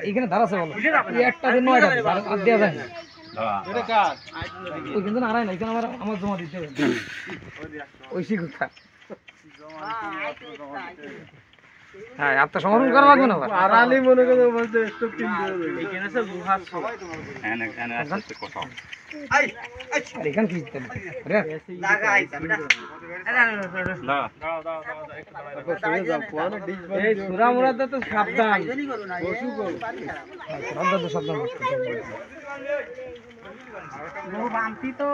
এখানে ধার আছে বলো একটা দিন 9টা আর দেওয়া যায় না ওই কিন্তু আড়াই না এখানে আমার জমা দিতে হবে ওই শিক্ষা হ্যাঁ আপনার সমাধান করা লাগবে না আড়ালি মনে করে বলতে স্টক কিনতে হবে এখানে সব গুহার সব এনে আসছে কোথাও আর এখানে কি দিতে রে লাগা আইতা দাও এই সুরা মুরাদা তো সাবধান বসু করো সাবধান নো বান্তি তো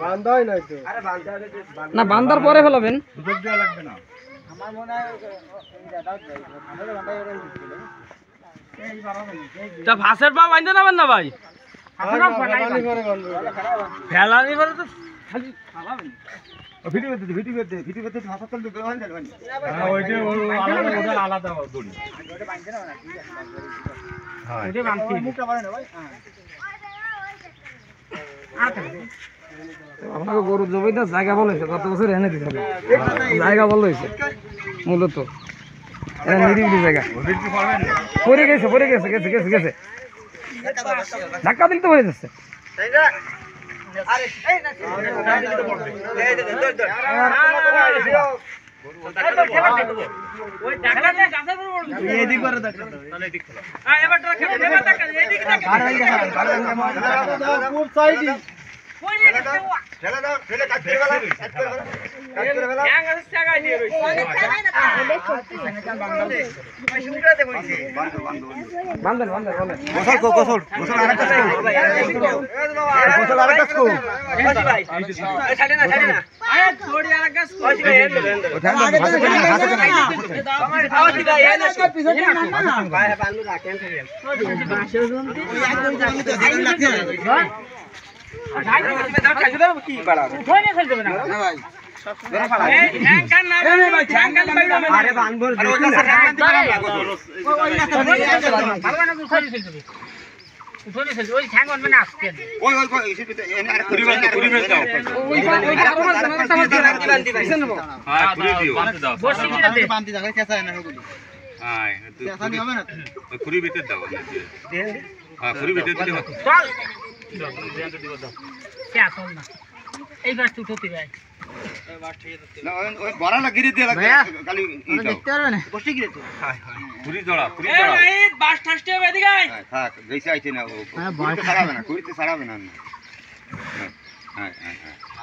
বান্ধাই নাই তো আরে বান্ধা না বান্দার পরে ফেলাবেন দুধ দেওয়া লাগবে না আমার মনে হয় দাদা আমাদের বান্ধাই ওরা ছিল তা ভাষের পা বাইন্ধে নাবেন না ভাই আপনারা ফেলানি করে বন্ধ ফেলানি পরে তো খালি ফালাবেন ভিডিও করতে ভাষা চলবে গ্রহণ করবেন ওইটা আলাদা আলাদা দড়ি ওটা বাঁধতে না না ঠিক আছে হ্যাঁ ওটা বাঁধতে মুখটা বাড়ে না ভাই আপনাকে গরু জমিটা জায়গা বলা হয়েছে গত বছর এনে দিতে হবে জায়গা বলা হয়েছে মূলত এটা নিরিবিলি জায়গা পড়ে গেছে ধাক্কা দিলে তো পড়ে যাচ্ছে আরে এই না এই দে ওই দেখা যায় গাছের উপর এদিক করে দেখা তাহলে এদিক এবার দেখা এদিক দেখা খুব সাইডি কই রে ঠেলা দাও ঠেলে কাট করে গেল কাট করে গেল হ্যাং আছে জায়গা দিয়ে রইছে বান্ধেন গোসল আরেকটা স্কুল ভাই ছাড়ে না আরে থোড়ি আরেকটা স্কুল ভাই আওয়াজ দিবা এই না পিছনে না ভাই বান্ধু রাখেন থাকেন বাসের জন্তি ওই একদম জানি কি পারা কই না খেলবে না ভাই এই হ্যাং কান না ভাই হ্যাং কান বাইরে আরে বানবর দেখি না ওই না ভালো না উঠাই ফেলবে উঠাই ফেলবে ওই হ্যাং অনবে না আজকে ওই এনে আরে পরিবেশ দাও ওই বান্ধি হ্যাঁ পুরি দিও বসি করে দে বান্ধি দাও কেসা এনে হগুলি হ্যাঁ কেসা নি হবে না ওই পুরি ভিতর দাও হ্যাঁ পুরি ভিতর দিলে চল কে আসল না এই গাছ উঠতে ভাই না ওই বড়া লাগিয়ে দিয়ে লাগে খালি দেখতে পারবে না বসি গিয়ে তো পুরি জড়া এই বাস ঠাসতে হবে এদিকে থাক যেইসে আইছে না ও কুড়িতে ছাড়াবে না কুড়িতে ছাড়াবে না হ্যাঁ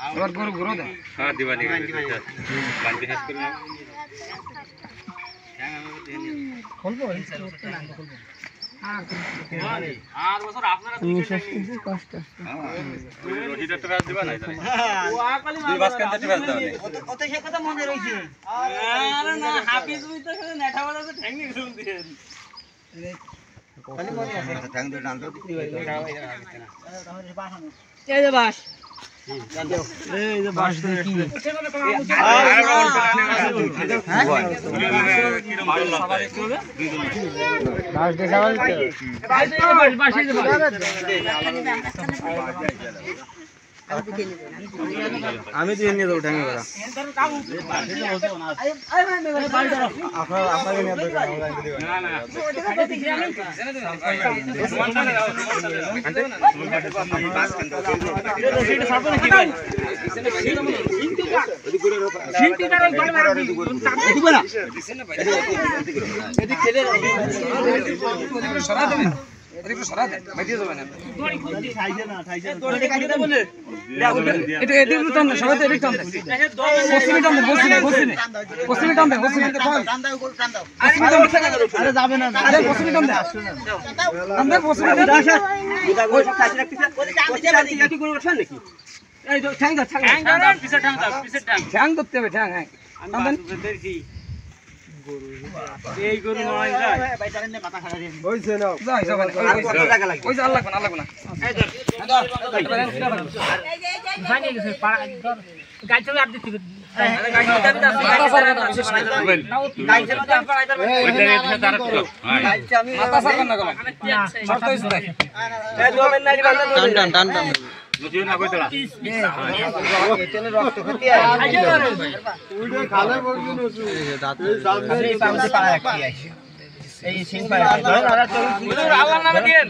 আবার গরু দাও হ্যাঁ দিবানি বান্ধি শেষ করে না খুলবো খুলবো আর বছর আপনারা রোহিটা তো বাস দিবা না ও আকালি দুই বাস কেনতে বাস দাও কত সে কথা মনে রইছে আরে না হাফিজ উই তো নেঠা বলা তো ঠ্যাং নিয়ে শুন দিয়ে খালি মনে আছে ঠ্যাং দিয়ে টান দাও এই যে বাস এই যে বাস কি বাস দিয়ে যাওয়া আমি দিয়ে নিয়ে যাবো ঠ্যাঙ্গে করা আপনাকে নিয়ে ঠ্যাং ধরতে হবে ঠ্যাং হ্যাঁ এই গরু নয় যায় হইছে না ওই যে আল্লাহ না ভাঙে গেছে পাড়া গাছ চলে আর দিতে মাথা সারবেন না গেল শর্ত হইছে টান নতুন না কইতলা আল্লাহর নামে দিন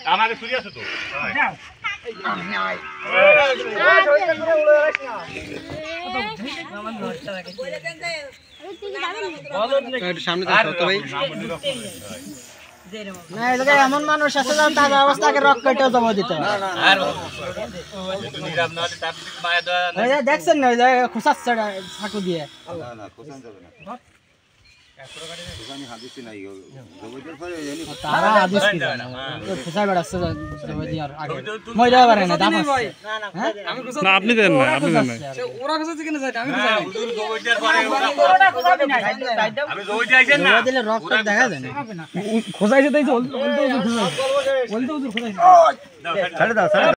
আমাকে চুরি আছে তো এমন মানুষ আছে তার ব্যবস্থাকে রক কেটে জমা দিতে দেখছেন না খুশাচ্ছে ছাকু দিয়ে তারা আদেশ কি জানে খুশাই বেড়াচ্ছে মই দেওয়া পারে না দাম না আপনি দেন না আপনি দেন না ওরা কাছে কিনে যায় আমি দিলে রক দেখা যায় না খোঁজাইছে তাই বলতে খোঁজাইছে